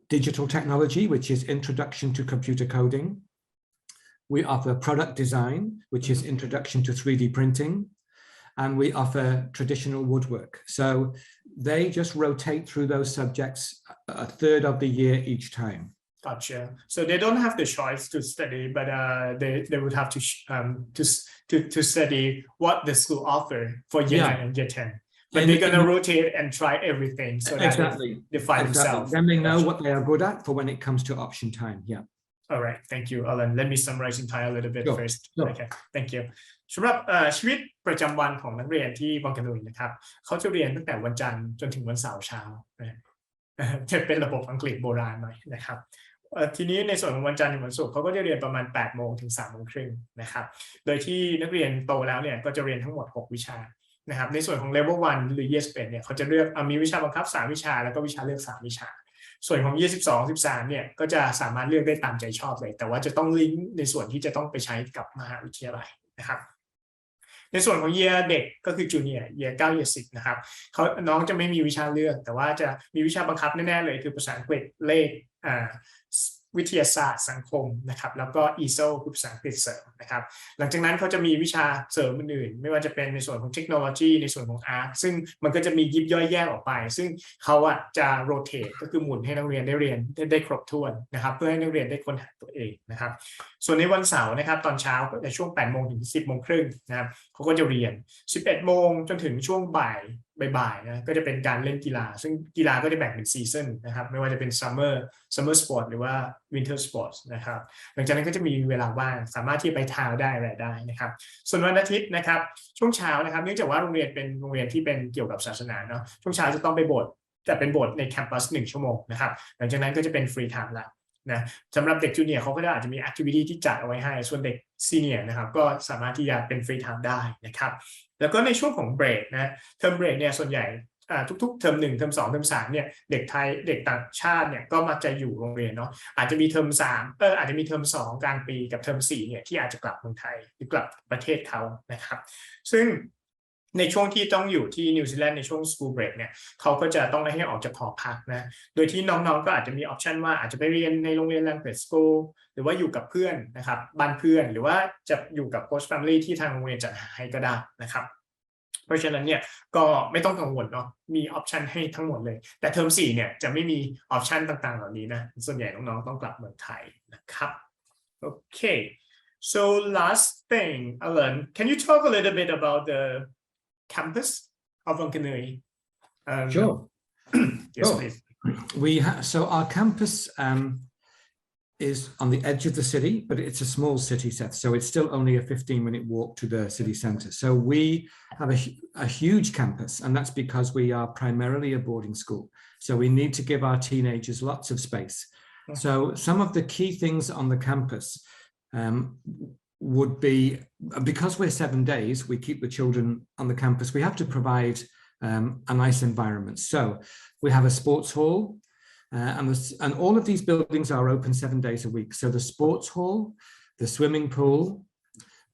G: digital technology, which is introduction to computer coding. We offer product design, which is introduction to 3D printing. And we offer traditional woodwork. So they just rotate through those subjects a third of the year each time.
J: Gotcha. So they don't have the choice to study, but they would have to study what the school offer for year 9 and year 10. But they're gonna rotate and try everything so that they find themselves.
G: Then they know what they are good at for when it comes to option time. Yeah.
J: All right. Thank you, Alan. Let me summarize in Thai a little bit first.
G: Sure.
J: Okay. Thank you. สำหรับชีวิตประจำวันของนักเรียนที่วังกะนุยนะครับเขาจะเรียนตั้งแต่วันจันทร์จนถึงวันเสาร์เช้าจะเป็นระบบอังกฤษโบราณหน่อยนะครับทีนี้ในส่วนของวันจันทร์ถึงวันศุกร์เขาก็จะเรียนประมาณ 8 โมงถึง 3 โมงครึ่งนะครับโดยที่นักเรียนโตแล้วเนี่ยก็จะเรียนทั้งหมด 6 วิชานะครับในส่วนของ Level 1 หรือ Year 11เนี่ยเขาจะเลือกมีวิชาบังคับ 3 วิชาแล้วก็วิชาเลือก 3 วิชาส่วนของ Year 12 13เนี่ยก็จะสามารถเลือกได้ตามใจชอบเลยแต่ว่าจะต้องลิงก์ในส่วนที่จะต้องไปใช้กับมหาวิทยาลัยนะครับในส่วนของ Year เด็กก็คือ Junior Year 9 Year 10นะครับน้องจะไม่มีวิชาเลือกแต่ว่าจะมีวิชาบังคับแน่ๆเลยคือภาษาอังกฤษเลขวิทยาศาสตร์สังคมนะครับแล้วก็ ESO คือภาษาอังกฤษเสริมนะครับหลังจากนั้นเขาจะมีวิชาเสริมอื่นๆไม่ว่าจะเป็นในส่วนของเทคโนโลยีในส่วนของอาร์ตซึ่งมันก็จะมียิบย่อยแยกออกไปซึ่งเขาจะโรเตทก็คือหมุนให้นักเรียนได้เรียนได้ครบถ้วนนะครับเพื่อให้นักเรียนได้ค้นหาตัวเองนะครับส่วนในวันเสาร์นะครับตอนเช้าก็จะช่วง 8 โมงถึง 10 โมงครึ่งนะครับเขาก็จะเรียน 11 โมงจนถึงช่วงบ่ายนะก็จะเป็นการเล่นกีฬาซึ่งกีฬาก็จะแบ่งเป็นซีซั่นนะครับไม่ว่าจะเป็นซัมเมอร์สปอร์ตหรือว่าวินเทอร์สปอร์ตนะครับหลังจากนั้นก็จะมีเวลาว่างสามารถที่ไปทาวได้อะไรได้นะครับส่วนวันอาทิตย์นะครับช่วงเช้านะครับเนื่องจากว่าโรงเรียนเป็นโรงเรียนที่เป็นเกี่ยวกับศาสนาเนาะช่วงเช้าจะต้องไปโบสถ์แต่เป็นโบสถ์ในแคมปัส1 ชั่วโมงนะครับหลังจากนั้นก็จะเป็นฟรีไทม์ละนะสำหรับเด็กจูเนียร์เขาก็อาจจะมีแอคทิวิตี้ที่จัดเอาไว้ให้ส่วนเด็กซีเนียร์นะครับก็สามารถที่จะเป็นฟรีไทม์ได้นะครับแล้วก็ในช่วงของเบรกนะเทอมเบรกเนี่ยส่วนใหญ่ทุกๆเทอม1เทอม2เทอม3เนี่ยเด็กไทยเด็กต่างชาติเนี่ยก็มักจะอยู่โรงเรียนเนาะอาจจะมีเทอม3อาจจะมีเทอม2กลางปีกับเทอม4เนี่ยที่อาจจะกลับเมืองไทยหรือกลับประเทศเขานะครับซึ่งในช่วงที่ต้องอยู่ที่นิวซีแลนด์ในช่วง school break เนี่ยเขาก็จะต้องให้ออกจากหอพักนะโดยที่น้องๆก็อาจจะมีออปชันว่าอาจจะไปเรียนในโรงเรียน language school หรือว่าอยู่กับเพื่อนนะครับบ้านเพื่อนหรือว่าจะอยู่กับ host family ที่ทางโรงเรียนจัดหาให้ก็ได้นะครับเพราะฉะนั้นเนี่ยก็ไม่ต้องกังวลเนาะมีออปชันให้ทั้งหมดเลยแต่เทอม4เนี่ยจะไม่มีออปชันต่างๆเหล่านี้นะส่วนใหญ่น้องๆต้องกลับเมืองไทยนะครับโอเค so last thing Alan can you talk a little bit about the campus of Whanganui
G: Sure.
J: Yes please
G: So our campus is on the edge of the city, but it's a small city set, so it's still only a 15-minute walk to the city centre. So we have a huge campus, and that's because we are primarily a boarding school. So we need to give our teenagers lots of space. So some of the key things on the campus would be, because we're 7 days, we keep the children on the campus, we have to provide a nice environment. So we have a sports hall, and all of these buildings are open 7 days a week. So the sports hall, the swimming pool,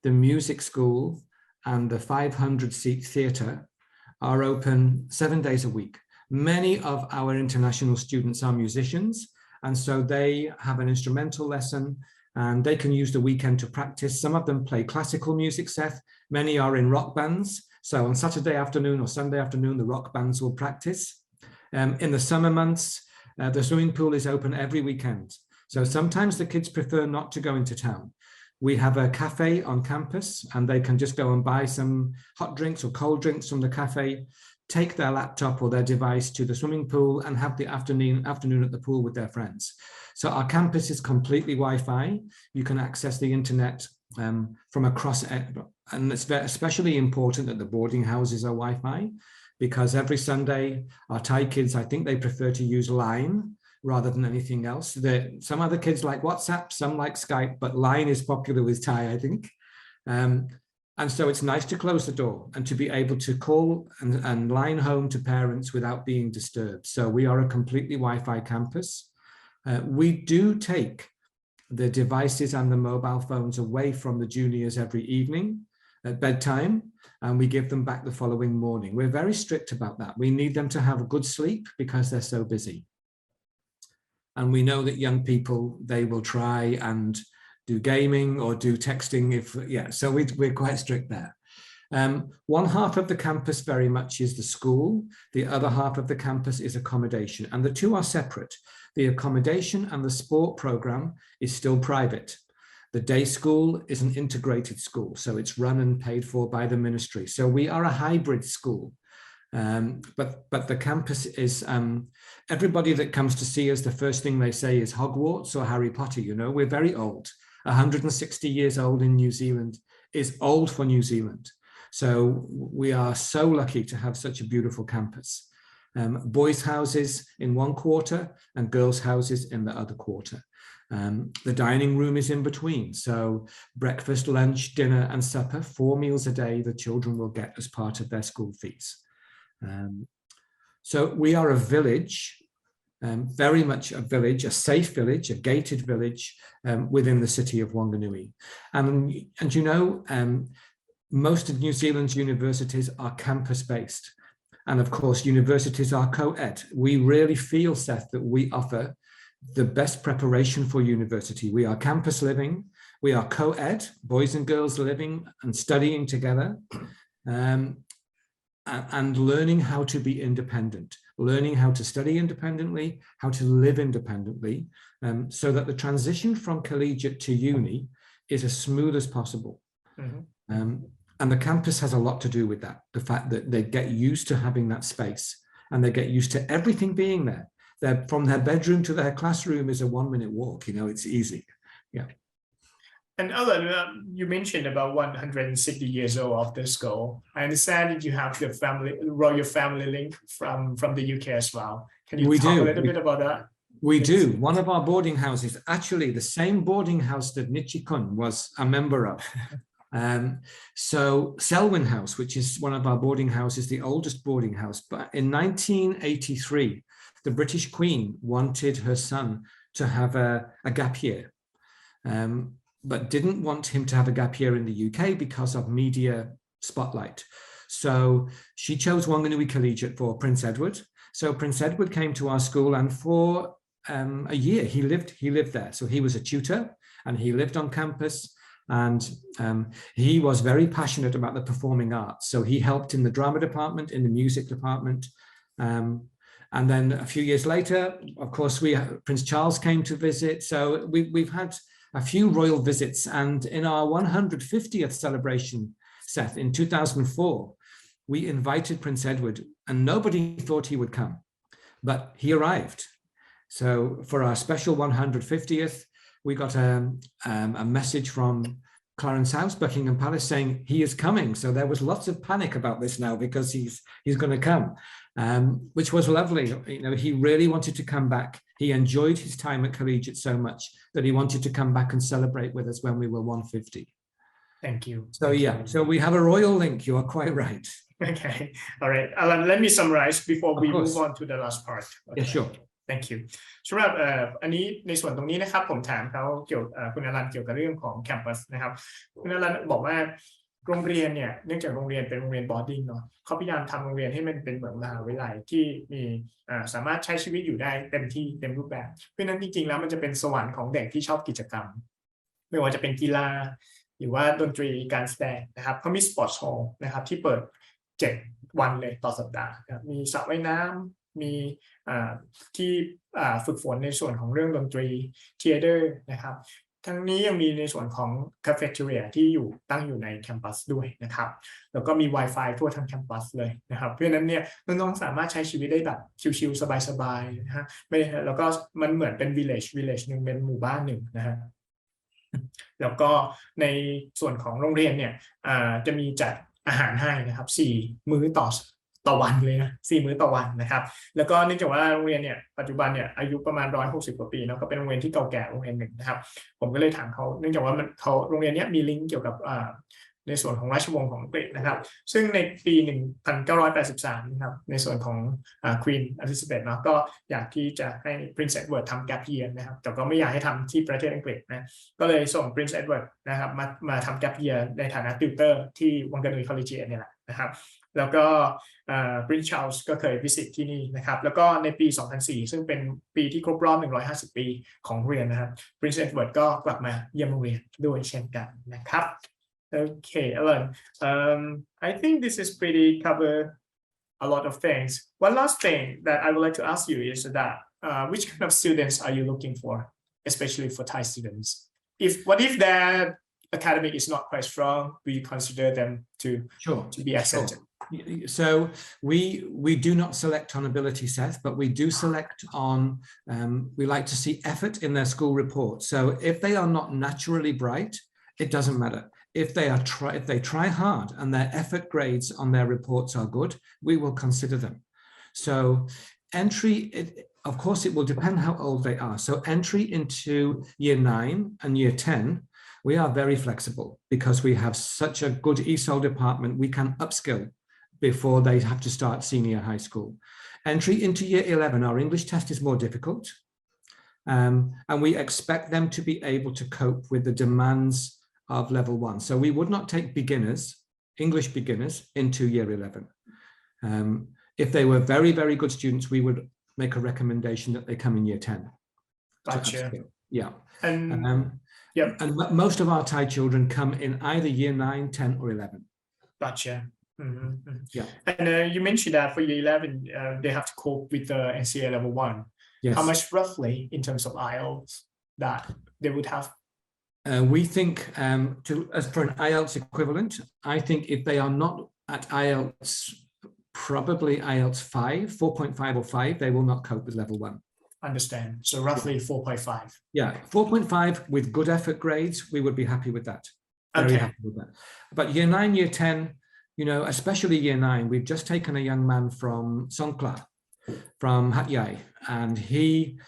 G: the music school, and the 500-seat theatre are open 7 days a week. Many of our international students are musicians, and so they have an instrumental lesson, and they can use the weekend to practice. Some of them play classical music, Seth. Many are in rock bands. So on Saturday afternoon or Sunday afternoon, the rock bands will practice. In the summer months, the swimming pool is open every weekend. So sometimes the kids prefer not to go into town. We have a cafe on campus, and they can just go and buy some hot drinks or cold drinks from the cafe, take their laptop or their device to the swimming pool, and have the afternoon at the pool with their friends. So our campus is completely Wi-Fi. You can access the internet from across, and it's especially important that the boarding houses are Wi-Fi, because every Sunday our Thai kids, I think they prefer to use Line rather than anything else. Some other kids like WhatsApp, some like Skype, but Line is popular with Thai, I think. And so it's nice to close the door and to be able to call and line home to parents without being disturbed. So we are a completely Wi-Fi campus. We do take the devices and the mobile phones away from the juniors every evening at bedtime, and we give them back the following morning. We're very strict about that. We need them to have a good sleep because they're so busy. And we know that young people, they will try and do gaming or do texting so we're quite strict there. One half of the campus very much is the school. The other half of the campus is accommodation, and the two are separate. The accommodation and the sport program is still private. The day school is an integrated school, so it's run and paid for by the ministry. So we are a hybrid school. But the campus is, everybody that comes to see us, the first thing they say is Hogwarts or Harry Potter, you know, we're very old. 160 years old in New Zealand is old for New Zealand. So we are so lucky to have such a beautiful campus. Boys' houses in one quarter and girls' houses in the other quarter. The dining room is in between. So breakfast, lunch, dinner and supper, 4 meals a day the children will get as part of their school fees. So we are a village, very much a village, a safe village, a gated village within the city of Whanganui. And you know, most of New Zealand's universities are campus-based. And of course, universities are co-ed. We really feel, Seth, that we offer the best preparation for university. We are campus living. We are co-ed, boys and girls living and studying together. And learning how to be independent, learning how to study independently, how to live independently, so that the transition from collegiate to uni is as smooth as possible. And the campus has a lot to do with that, the fact that they get used to having that space and they get used to everything being there. They're, from their bedroom to their classroom is a 1-minute walk, you know, it's easy. Yeah.
J: And Alan, you mentioned about 160 years old of the school. I understand that you have the royal family link from the UK as well. Can you talk a little bit about that?
G: We do. One of our boarding houses, actually the same boarding house that Nichikun was a member of. So Selwyn House, which is one of our boarding houses, the oldest boarding house. But in 1983, the British Queen wanted her son to have a gap year. But didn't want him to have a gap year in the UK because of media spotlight. So she chose Whanganui Collegiate for Prince Edward. So Prince Edward came to our school, and for a year he lived there. So he was a tutor and he lived on campus, and he was very passionate about the performing arts. So he helped in the drama department, in the music department. And then a few years later, of course, Prince Charles came to visit. So we've had a few royal visits, and in our 150th celebration, Seth, in 2004, we invited Prince Edward, and nobody thought he would come, but he arrived. So for our special 150th, we got a message from Clarence House, Buckingham Palace, saying he is coming. So there was lots of panic about this now because he's going to come, which was lovely. You know, he really wanted to come back. He enjoyed his time at Collegiate so much that he wanted to come back and celebrate with us when we were 150.
J: Thank you.
G: So yeah, so we have a royal link. You are quite right.
J: Okay. All right. Alan, let me summarize before we move on to the last part. Okay.
G: Yeah, sure.
J: Thank you. สำหรับอันนี้ในส่วนตรงนี้นะครับผมถามเขาคุณอลันเกี่ยวกับเรื่องของแคมปัสนะครับคุณอลันบอกว่าโรงเรียนเนี่ยเนื่องจากโรงเรียนเป็นโรงเรียนบอร์ดิ้งเนาะเขาพยายามทำโรงเรียนให้มันเป็นเหมือนมหาวิทยาลัยที่มีสามารถใช้ชีวิตอยู่ได้เต็มที่เต็มรูปแบบเพราะนั้นจริงๆแล้วมันจะเป็นสวรรค์ของเด็กที่ชอบกิจกรรมไม่ว่าจะเป็นกีฬาหรือว่าดนตรีการแสดงนะครับเขามีสปอร์ตโชว์นะครับที่เปิด7 วันเลยต่อสัปดาห์มีสระว่ายน้ำมีที่ฝึกฝนในส่วนของเรื่องดนตรีเทเตอร์นะครับทั้งนี้ยังมีในส่วนของคาเฟ่เทเรียที่ตั้งอยู่ในแคมปัสด้วยนะครับแล้วก็มี Wi-Fi ทั่วทั้งแคมปัสเลยนะครับเพราะฉะนั้นเนี่ยน้องๆสามารถใช้ชีวิตได้แบบชิลๆสบายๆนะฮะไม่แล้วก็มันเหมือนเป็น village นึงเป็นหมู่บ้านหนึ่งนะฮะแล้วก็ในส่วนของโรงเรียนเนี่ยจะมีจัดอาหารให้นะครับ4 มื้อต่อวันเลยนะ4 มื้อต่อวันนะครับแล้วก็เนื่องจากว่าโรงเรียนเนี่ยปัจจุบันเนี่ยอายุประมาณ160 กว่าปีเนาะก็เป็นโรงเรียนที่เก่าแก่โรงเรียนหนึ่งนะครับผมก็เลยถามเขาเนื่องจากว่าโรงเรียนนี้มีลิงก์เกี่ยวกับในส่วนของราชวงศ์ของอังกฤษนะครับซึ่งในปี 1983 นะครับในส่วนของQueen Elizabeth เนาะก็อยากที่จะให้ Prince Edward ทำ gap year นะครับแต่ก็ไม่อยากให้ทำที่ประเทศอังกฤษนะก็เลยส่ง Prince Edward นะครับมาทำ gap year ในฐานะติวเตอร์ที่ Whanganui Collegiate เนี่ยแหละนะครับแล้วก็Prince Charles ก็เคยวิสิตที่นี่นะครับแล้วก็ในปี 2004 ซึ่งเป็นปีที่ครบรอบ150 ปีของโรงเรียนนะครับ Prince Edward ก็กลับมาเยี่ยมโรงเรียนด้วยเช่นกันนะครับ Okay, Alan. I think this is pretty cover a lot of things. One last thing that I would like to ask you is that which kind of students are you looking for, especially for Thai students? What if their academic is not quite strong? Will you consider them to be accepted?
G: Sure. So we do not select on ability, Seth, but we do select on, we like to see effort in their school report. So if they are not naturally bright, it doesn't matter. If they try hard and their effort grades on their reports are good, we will consider them. So entry, of course, it will depend how old they are. So entry into year 9 and year 10, we are very flexible because we have such a good ESOL department. We can upskill before they have to start senior high school. Entry into year 11, our English test is more difficult. And we expect them to be able to cope with the demands of level 1. So we would not take beginners, English beginners, into year 11. If they were very, very good students, we would make a recommendation that they come in year 10.
J: Gotcha.
G: Yeah.
J: And
G: and most of our Thai children come in either year 9, 10, or 11.
J: Gotcha. Mm-hmm.
G: Yeah.
J: And you mentioned that for year 11, they have to cope with the NCA level 1.
G: Yes.
J: How much roughly in terms of IELTS that they would have?
G: We think as for an IELTS equivalent, I think if they are not at IELTS, probably IELTS 5, 4.5 or 5, they will not cope with level 1.
J: Understand. So roughly 4.5.
G: Yeah, 4.5 with good effort grades, we would be happy with that. Very happy with that. But year 9, year 10, you know, especially year 9, we've just taken a young man from Songkhla, from Hat Yai, and he,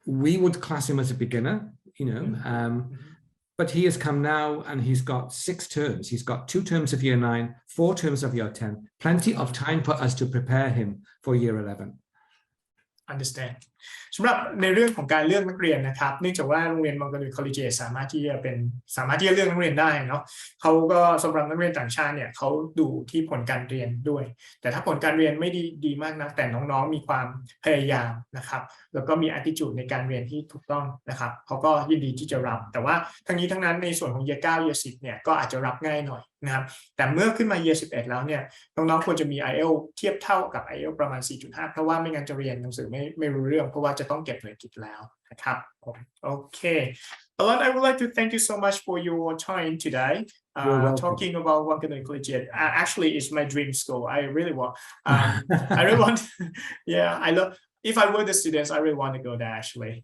G: we would class him as a beginner, you know, but he has come now and he's got 6 terms. He's got 2 terms of year 9, 4 terms of year 10, plenty of time for us to prepare him for year 11.
J: Understand สำหรับในเรื่องของการเลือกนักเรียนนะครับเนื่องจากว่าโรงเรียน Whanganui Collegiate สามารถที่จะเลือกนักเรียนได้เนาะเขาก็สำหรับนักเรียนต่างชาติเนี่ยเขาดูที่ผลการเรียนด้วยแต่ถ้าผลการเรียนไม่ดีมากนักแต่น้องๆมีความพยายามนะครับแล้วก็มี attitude ในการเรียนที่ถูกต้องนะครับเขาก็ยินดีที่จะรับแต่ว่าทั้งนี้ทั้งนั้นในส่วนของ year 9 year 10เนี่ยก็อาจจะรับง่ายหน่อยนะครับแต่เมื่อขึ้นมา year 11 แล้วเนี่ยน้องๆควรจะมี IELTS เทียบเท่ากับ IELTS ประมาณ 4.5 เพราะว่าไม่งั้นจะเรียนหนังสือไม่รู้เรื่องเพราะว่าจะต้องเก็บหน่วยกิตแล้วนะครับโอเค Alan, I would like to thank you so much for your time today talking about Whanganui Collegiate. Actually, it's my dream school. I really want yeah, I love if I were the students, I really want to go there actually.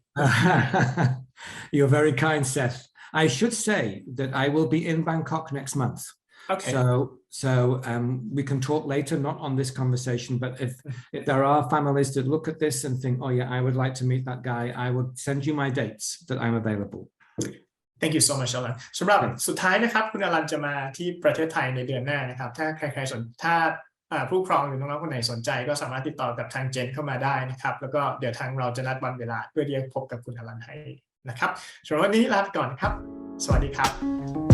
G: You're very kind, Seth. I should say that I will be in Bangkok next month.
J: Okay.
G: So we can talk later, not on this conversation, but if there are families that look at this and think, oh yeah, I would like to meet that guy, I would send you my dates that I'm available.
J: Thank you so much, Alan. สำหรับสุดท้ายนะครับคุณอลันจะมาที่ประเทศไทยในเดือนหน้านะครับถ้าใครๆถ้าผู้ปกครองหรือน้องๆคนไหนสนใจก็สามารถติดต่อกับทางเจนเข้ามาได้นะครับแล้วก็เดี๋ยวทางเราจะนัดวันเวลาเพื่อที่จะพบกับคุณอลันให้นะครับสำหรับวันนี้ลาไปก่อนนะครับสวัสดีครับ